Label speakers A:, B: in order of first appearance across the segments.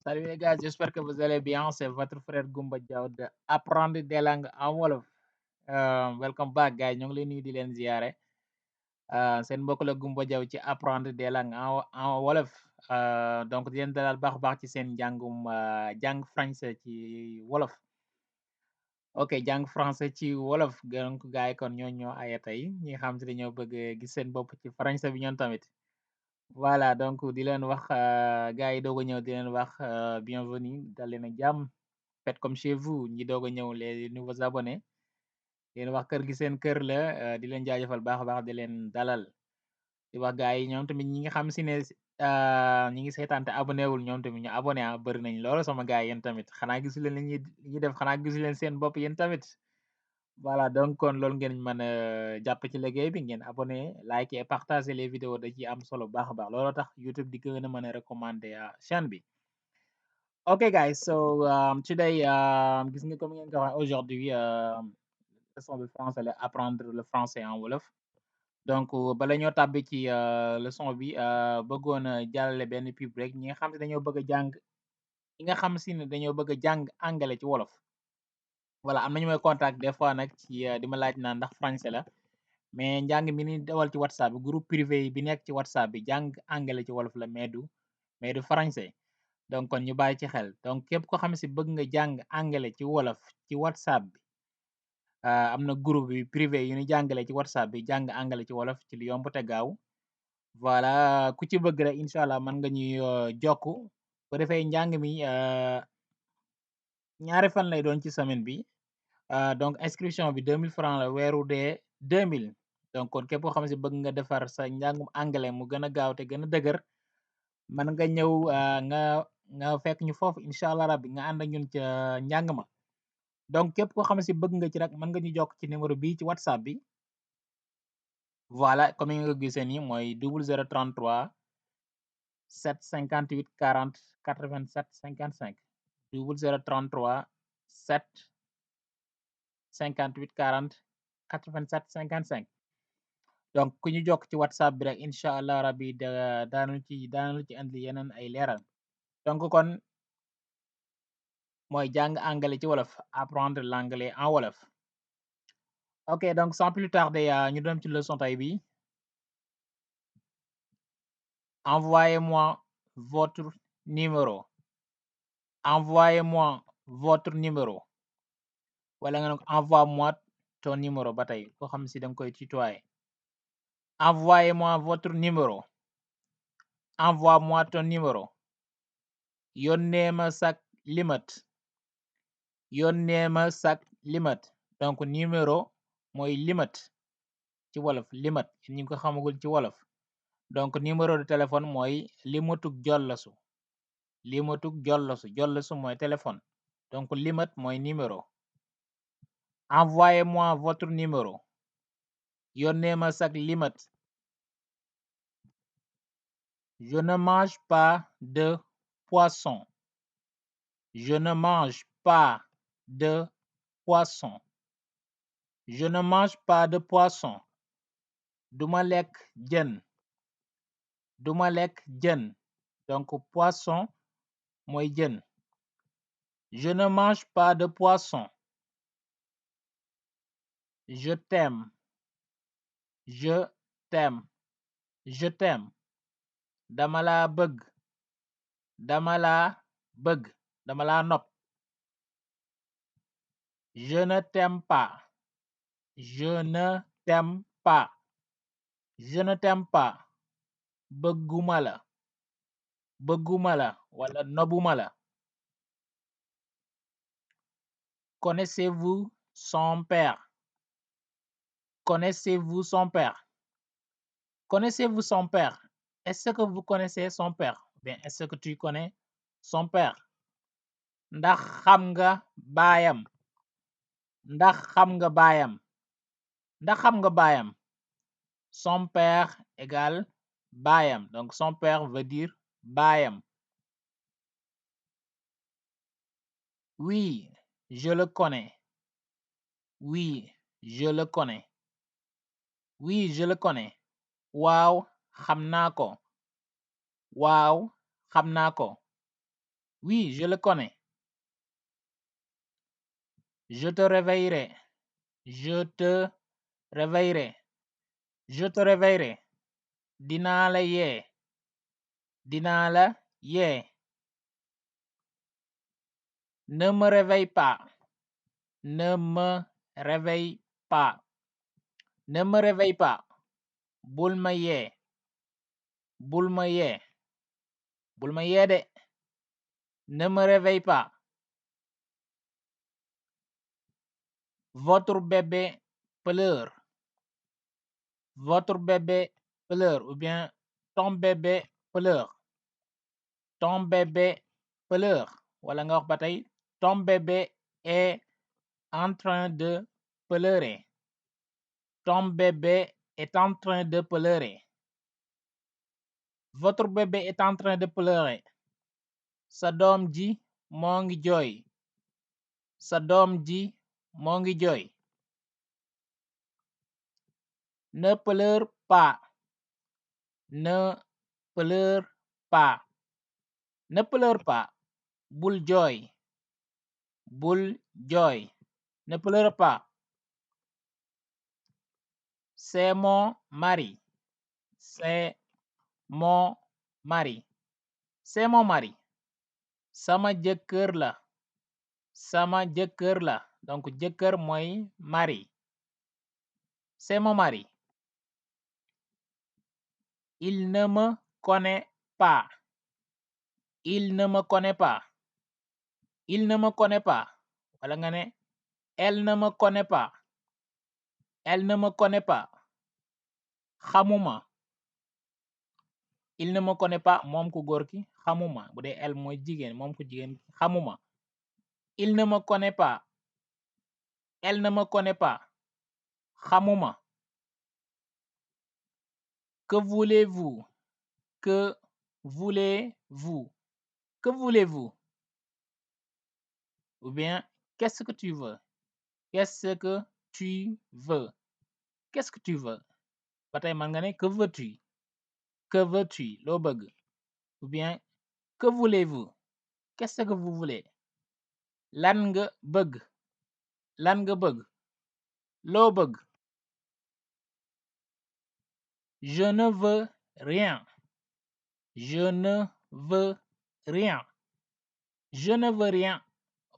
A: Salut les gars, j'espère que vous allez bien. C'est votre frère Goumba Diaw de Apprendre des langues en wolof. Welcome back gars, ñu ngi leen nuyu di leen ziare. Seen mbokk la Goumba Diaw ci Apprendre des langues en wolof. Donc di leen dalal baax a baax ci seen njàngum jàng français ci wolof. Ok, jàng français ci wolof donc gars yi kon ñoo aya tey ñi xam si dañoo bëgg gis seen bopp ci français bi ñoom tamit. Voilà, donc di leen wax gars yi doog a ñëw di leen wax bienvenue dal leen ak jàmm. Faites comme chez vous ñi doog a ñëw les nouveaux abonnés di leen wax kër gi seen kër la di leen jaajëfal baax a baax di leen dalal di wax gars yi ñoom tamit ñi nga xam si ne ñi ngi seetaan te abonné wul ñoom tamit ñu abonné bëri nañ loolu sama gars yi yéen tamit xanaa gisu leen li ñuy def xanaa gisu leen seen bopp yéen tamit. Voilà donc kon loolu ngeen mën a jàpp ci liggéey bi ngeen abonné like et partager les vidéos da ci am solo baax a baax looloo tax YouTube di gën a mën a recommander chaîne bi. Okay guys, so today gis nga comme ngeen ko waxee aujourd'hui leçon bi français la apprendre le français en wolof. Donc bala ñoo tàbbi ci leçon bi bëggoon a jàllale benn pub rek ñi nga xam ne dañoo bëgg a jàng ñi nga xam si ne dañoo bëgg a jàng anglais ci wolof. Voilà am na ñu may contact des fois nag ci di ma laaj naan ndax français la mais njàng mi ni dawal ci WhatsApp bi groupe privé yi bi nekk ci WhatsApp bi jàng anglais ci wolof la mais du français. Donc kon ñu bàyyi ci xel donc képp ko xam si bëgg nga jàng anglais ci wolof ci WhatsApp bi am na groupe bi privé yu ñu jàngale ci WhatsApp bi jàng anglais ci wolof ci lu yomb te gaaw. Voilà ku ci bëgg rek incha allah mën nga ñuy jokku bu defee njàng mi ñaari fan lay doon ci semaine bi donc inscription bi 2000 francs la weeru dee 2000 donc kon képp koo xam si bëgg nga defar sa njàngum anglais mu gën a gaaw te gën a dëgër mën nga ñëw nga fekk ñu foofu incha allah rabbi nga ànd ak ñun ca njàng ma donc képp koo xam si bëgg nga ci rek mën nga ñu jokk ci numéro bii ci WhatsApp bi voilà comme ni nga ko gisee nii mooy 0033 758 40 87 55 0033 7 58 40 87 55 donc ku ñu jokk ci WhatsApp bi rek incha allah rabbi daanu ci andi yeneen ay leeral donc kon mooy jàng anglais ci wolof apprendre l'anglais en wolof. Ok donc sans plus tarder ñu dem ci leçon tay bi envoyez-moi votre numéro envoyez-moi votre numéro wala nga ne ko envoie-moi ton numéro ba tey koo xam si danga koy tutoyer envoyez-moi votre numéro envoie-moi ton numéro yónnee ma sak limat yónnee ma sak limat donc numéro mooy limat ci wolof limat ñu ngi ko xamagul ci wolof donc numéro de téléphone mooy limatug jollasu mooy téléphone donc limat mooy numéro envoyez-moi votre numéro yónnee ma sak limat je ne mange pas de poisson je ne mange pas de poisson je ne mange pas de poisson duma lekk jën duma lekk jën donc poisson mooy jën je ne mange pas de poisson je t'aime je t'aime je t'aime dama laa bëgg dama laa bëgg dama laa nopp je ne t'aime pas je ne t'aime pas je ne t'aime pas bëgguma la bëgguma la wala nobuma la connaissez-vous son père connaissez-vous son père connaissez-vous son père est-ce que vous connaissez son père bien est-ce que tu connais son père ndax xam nga baayam ndax xam nga baayam ndax xam nga baayam son père égale baayam donc son père veut dire baayam oui je le connais oui je le connais oui je le connais waaw xam naa ko waaw xam naa ko Oui, je le connais. Je te réveillerai. Je te réveillerai. Je te réveillerai. Dinaa la yee. Dinaa la yee. Ne me réveille pas. Ne me réveille pas. Ne me réveille pas. Bul ma yee. Bul ma yee. Bul ma yee de. Ne me réveille pas. Votre bébé pleure. Votre bébé pleure ou bien ton bébé pleure. Ton bébé pleure. Wala nga wax ba tey ton bébé est en train de pleurer. Ton bébé est en train de pleurer. Votre bébé est en train de pleurer. Sa doom ji moo ngi jooy. Sa doom ji moo ngi jooy. Ne pleure pas. Ne pleure pas. Ne pleure pas. Bul jooy. Bul jooy. Ne pleure pas. C'est mon mari. C'est mon mari. C'est mon mari. Sama jëkkër la. Sama jëkkër la. Donc jëkkër mooy mari. C'est mon mari. Il ne me connaît pas. Il ne me connaît pas. Il ne me connaît pas. Wala nga ne elle ne me connaît pas. Elle ne me connaît pas. Xamuma. Il ne me connaît pas moom ku góor ki xamuma bu dee elle mooy jigéen moom ku jigéen ki xamuma. Il ne me connaît pas. Elle ne me connaît pas. Xamuma. Que voulez-vous? Que voulez-vous? Que voulez-vous? Ou bien qu'est-ce que tu veux? Qu'est-ce que tu veux? Qu'est-ce que tu veux? Ba tey man nga ne que veux-tu? Que veux-tu? Loo bëgg? Ou bien que voulez-vous? Qu'est-ce que vous voulez? Lan nga bëgg? Lan nga bëgg? Loo bëgg? Je ne veux rien. Je ne veux rien. Je ne veux rien.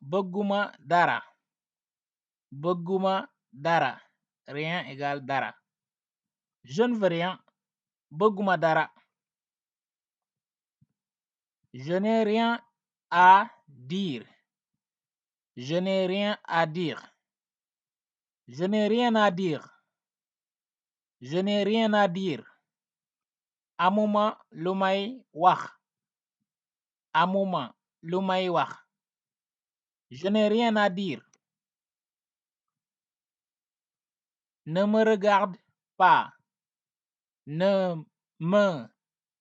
A: Bëgguma dara. Bëgguma dara. Rien égale dara. Je ne veux rien. Bëgguma dara. Je n'ai rien à dire. Je n'ai rien à dire. Je n'ai rien à dire. Je n'ai rien à dire. Amuma lu may wax. Amuma lu may wax. Je n'ai rien à dire. Ne me regarde pas. Ne me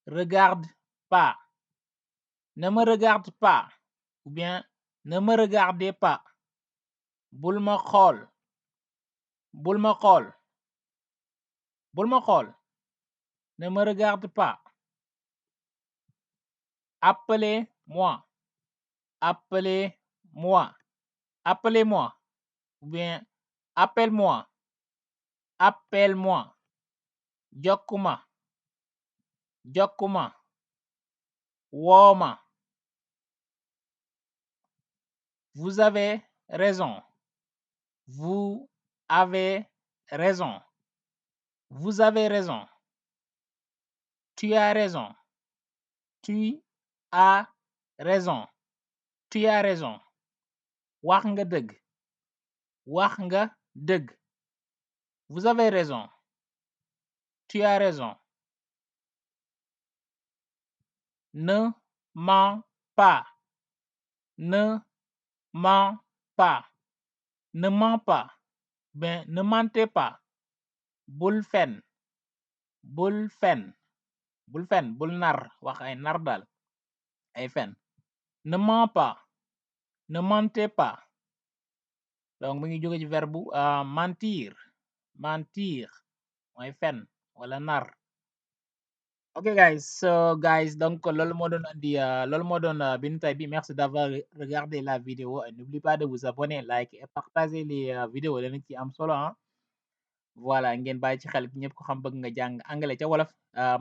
A: regarde pas. Ne me regarde pas. Ou bien ne me regardez pas. Bul ma xool. Bul ma xool. Bul ma xool. Ne me regarde pas. Appelez-moi. Appelez-moi. Appelez-moi. Ou bien appelle-moi. Appelle-moi. Jokkuma. Jokkuma. Wooma. Vous avez raison. Vous avez raison. Vous avez raison. Tu as raison. Tu as raison. Tu as raison. Wax nga dëgg. Wax nga dëgg. Vous avez raison. Tu as raison. Ne mens pas. Ne mens pas. Ne mens pas. Ben, ne mentez pas. Bul fen. Bul fen. Bul fen. Bul nar. Wax ay nar daal. Ay fen. Ne mens pas. Ne mentez pas. Donc mu ngi jóge ci verbe mentir. Mentir mooy fen wala nar. Ok guys, so guys, donc loolu moo doon andi loolu moo doon bindu tay bi. Merci d'avoir regardé la vidéo et n'oublie pas de vous abonner, like et partager les vidéos dana ci am solo ah. Voilà ngeen bàyyi ci xel ñëpp ko xam bëgg nga jàng anglais ca wolof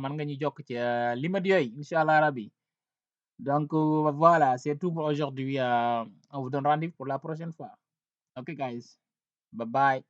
A: man nga ñu jokk ci limit yooyu incha allah rabbi. Donc voilà, c'est tout pour aujourd'hui. On vous donne rendez-vous pour la prochaine fois. Ok guys, bye bye.